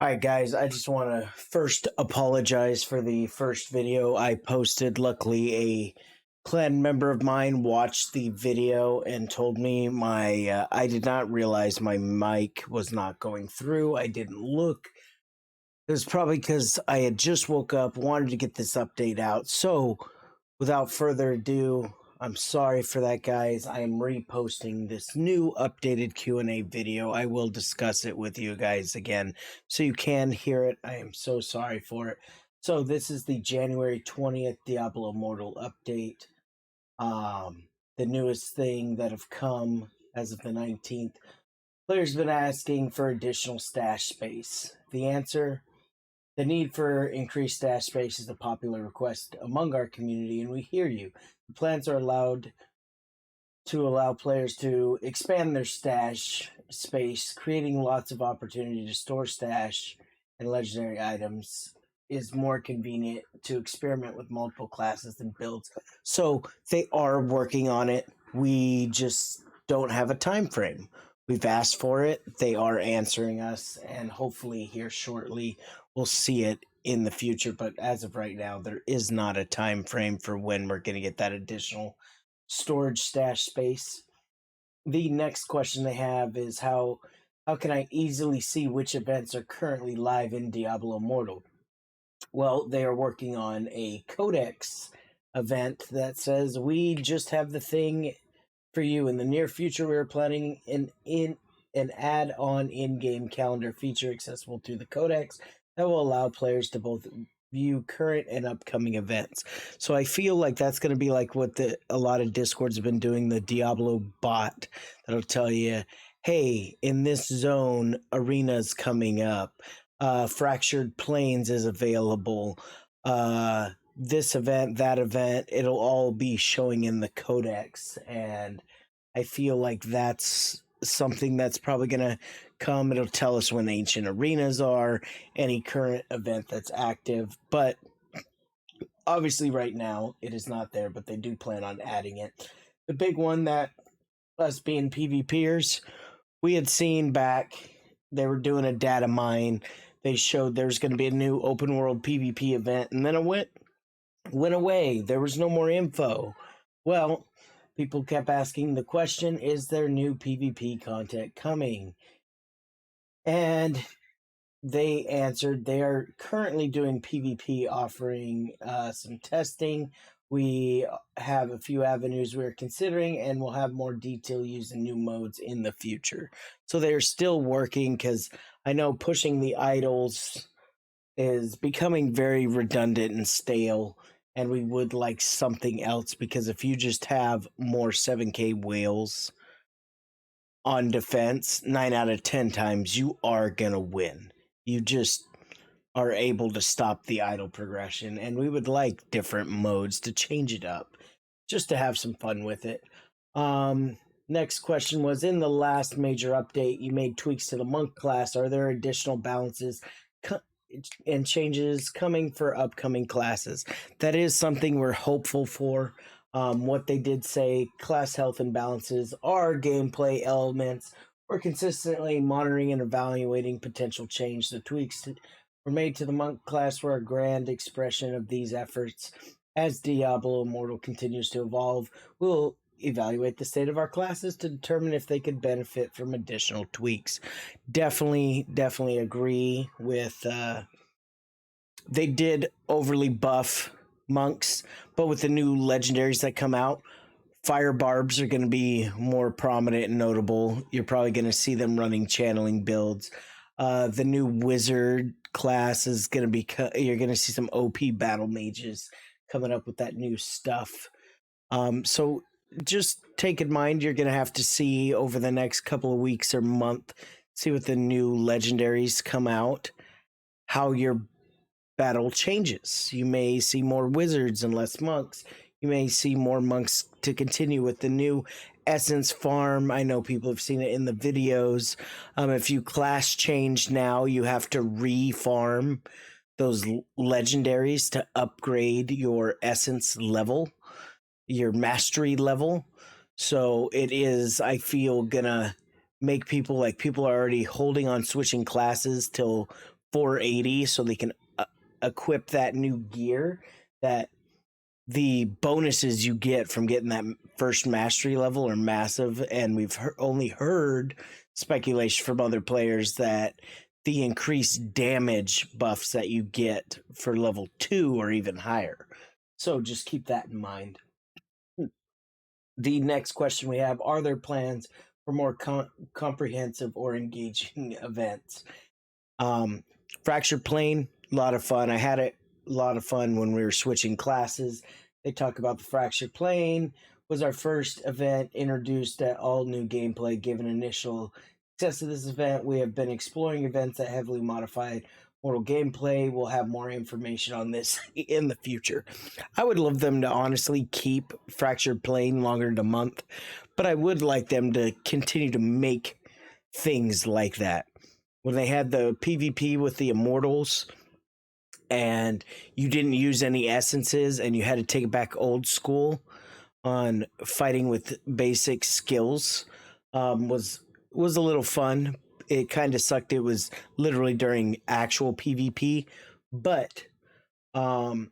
Alright guys, I just want to first apologize for the first video I posted. Luckily, a clan member of mine watched the video and told me I did not realize my mic was not going through. I didn't look. It was probably because I had just woke up, wanted to get this update out. So, without further ado, I'm sorry for that, guys. I am reposting this new updated Q&A video. I will discuss it with you guys again so you can hear it. I am so sorry for it. So this is the January 20th Diablo Immortal update. The newest thing that have come as of the 19th. Players have been asking for additional stash space. The answer: the need for increased stash space is a popular request among our community, and we hear you. The plans are allowed to allow players to expand their stash space, creating lots of opportunity to store stash and legendary items is more convenient to experiment with multiple classes and builds. So they are working on it. We just don't have a time frame. We've asked for it. They are answering us, and hopefully here shortly we'll see it in the future. But as of right now, there is not a time frame for when we're going to get that additional storage stash space. The next question they have is how can I easily see which events are currently live in Diablo Immortal? Well, they are working on a codex event that says we just have the thing for you. In the near future, we are planning an add-on in-game calendar feature accessible through the codex that will allow players to both view current and upcoming events. So I feel like that's going to be like what a lot of Discords have been doing, the Diablo bot that'll tell you, hey, in this zone, arena's coming up. Fractured Plains is available. This event, that event, it'll all be showing in the codex. And I feel like that's something that's probably going to come. It'll tell us when ancient arenas are, any current event that's active. But obviously right now it is not there, but they do plan on adding it. The big one that us being PvPers, we had seen back, they were doing a data mine. They showed there's going to be a new open world PvP event, and then it went away. There was no more info. Well, people kept asking the question, is there new PvP content coming? And they answered they are currently doing PvP, offering some testing. We have a few avenues we're considering, and we'll have more detail using new modes in the future. So they're still working, because I know pushing the idols is becoming very redundant and stale, and we would like something else, because if you just have more 7K whales on defense, 9 out of 10 times you are gonna win. You just are able to stop the idle progression, and we would like different modes to change it up, just to have some fun with it. Next question was, in the last major update, you made tweaks to the monk class. Are there additional balances and changes coming for upcoming classes? That is something we're hopeful for. What they did say, class health imbalances are gameplay elements. We're consistently monitoring and evaluating potential change. The tweaks were made to the monk class were a grand expression of these efforts. As Diablo Immortal continues to evolve, we'll evaluate the state of our classes to determine if they could benefit from additional tweaks. Definitely agree with they did overly buff monks, but with the new legendaries that come out, fire barbs are going to be more prominent and notable. You're probably going to see them running channeling builds. The new wizard class is going to be, you're going to see some OP battle mages coming up with that new stuff. So just take in mind, you're going to have to see over the next couple of weeks or month, see what the new legendaries come out, how your battle changes. You may see more wizards and less monks. You may see more monks to continue with the new essence farm. I know people have seen it in the videos. If you class change now, you have to re-farm those legendaries to upgrade your essence level, your mastery level. So it is, I feel, gonna make people are already holding on switching classes till 480 so they can equip that new gear, that the bonuses you get from getting that first mastery level are massive. And we've only heard speculation from other players that the increased damage buffs that you get for level 2 or even higher. So just keep that in mind. The next question we have: are there plans for more comprehensive or engaging events? Fractured Plane, a lot of fun. I had a lot of fun when we were switching classes. They talk about the Fractured Plane was our first event, introduced at all new gameplay. Given initial success of this event, we have been exploring events that heavily modified Mortal gameplay. We'll have more information on this in the future. I would love them to honestly keep Fractured Plane longer than a month, but I would like them to continue to make things like that. When they had the PvP with the Immortals and you didn't use any essences and you had to take it back old school on fighting with basic skills, was a little fun. It kind of sucked. It was literally during actual PvP, but I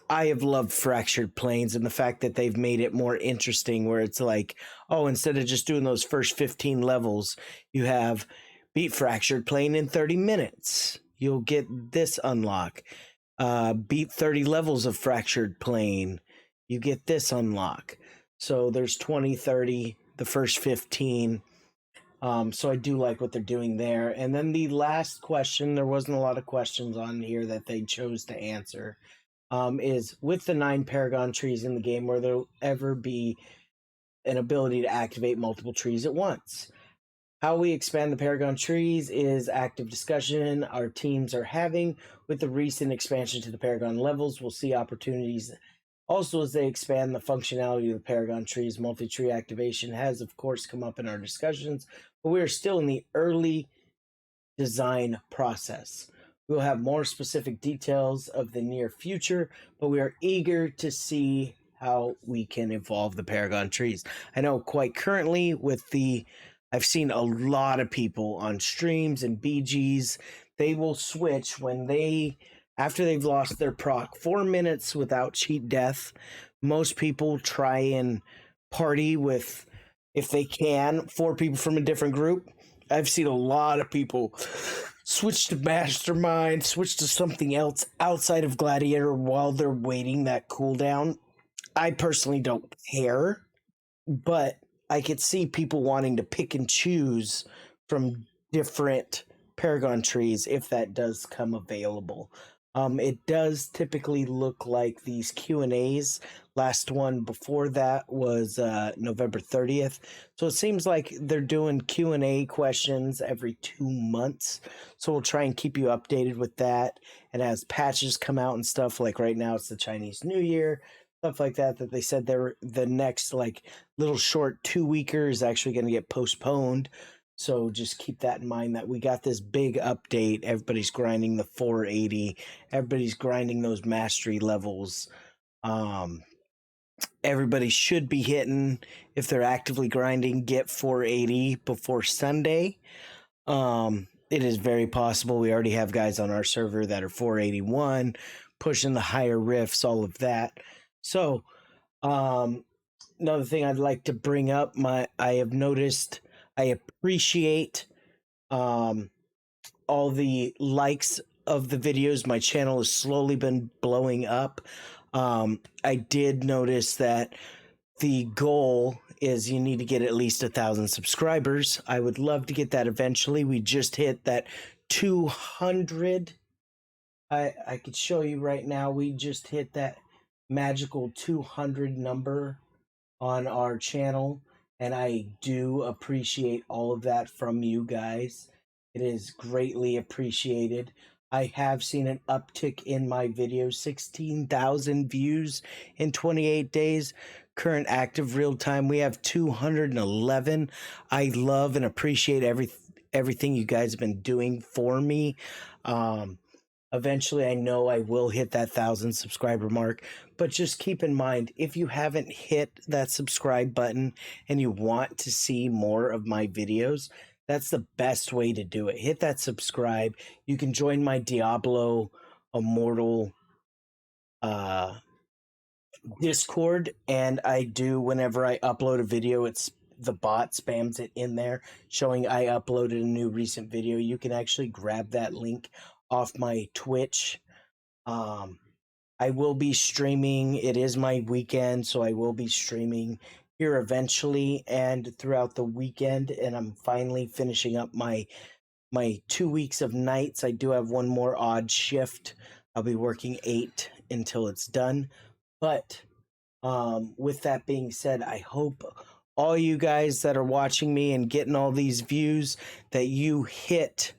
have loved Fractured Planes and the fact that they've made it more interesting, where it's like, oh, instead of just doing those first 15 levels, you have beat Fractured Plane in 30 minutes. You'll get this unlock. Beat 30 levels of Fractured Plane. You get this unlock. So there's 20, 30, the first 15. So I do like what they're doing there. And then the last question, there wasn't a lot of questions on here that they chose to answer, is with the 9 Paragon trees in the game, will there ever be an ability to activate multiple trees at once? How we expand the Paragon trees is active discussion our teams are having. With the recent expansion to the Paragon levels, we'll see opportunities. Also, as they expand the functionality of the Paragon trees, multi-tree activation has, of course, come up in our discussions, but we are still in the early design process. We'll have more specific details of the near future, but we are eager to see how we can evolve the Paragon trees. I know quite currently I've seen a lot of people on streams and BGs, they will switch after they've lost their proc 4 minutes without cheat death. Most people try and party with, if they can, 4 people from a different group. I've seen a lot of people switch to Mastermind, switch to something else outside of Gladiator while they're waiting that cooldown. I personally don't care, but I could see people wanting to pick and choose from different Paragon trees if that does come available. It does typically look like these Q&As. Last one before that was November 30th. So it seems like they're doing Q&A questions every 2 months. So we'll try and keep you updated with that. And as patches come out and stuff, like right now it's the Chinese New Year, stuff like that they said the next like little short 2-weeker is actually going to get postponed. So just keep that in mind, that we got this big update. Everybody's grinding the 480. Everybody's grinding those mastery levels. Everybody should be hitting, if they're actively grinding, get 480 before Sunday. It is very possible. We already have guys on our server that are 481, pushing the higher rifts, all of that. So, another thing I'd like to bring up, I have noticed, I appreciate all the likes of the videos. My channel has slowly been blowing up. I did notice that the goal is you need to get at least 1,000 subscribers. I would love to get that eventually. We just hit that 200. I could show you right now. We just hit that magical 200 number on our channel, and I do appreciate all of that from you guys. It is greatly appreciated. I have seen an uptick in my videos, 16,000 views in 28 days. Current active real time, we have 211. I love and appreciate everything you guys have been doing for me. Eventually, I know I will hit that 1,000 subscriber mark, but just keep in mind, if you haven't hit that subscribe button and you want to see more of my videos, That's the best way to do it. Hit that subscribe. You can join my Diablo Immortal Discord, and I do, whenever I upload a video, it's the bot spams it in there showing I uploaded a new recent video. You can actually grab that link off my Twitch. I will be streaming. It is my weekend, so I will be streaming here eventually and throughout the weekend, and I'm finally finishing up my 2 weeks of nights. I do have one more odd shift. I'll be working 8 until it's done. But with that being said, I hope all you guys that are watching me and getting all these views that you hit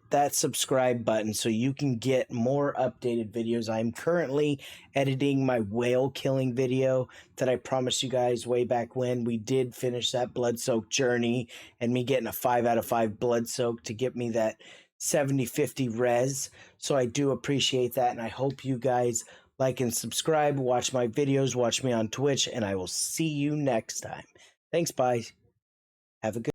that subscribe button so you can get more updated videos. I'm currently editing my whale killing video that I promised you guys way back when. We did finish that blood soak journey and me getting a 5 out of 5 blood soak to get me that 70-50 res. So I do appreciate that, and I hope you guys like and subscribe, watch my videos, watch me on Twitch, and I will see you next time. Thanks, bye. Have a good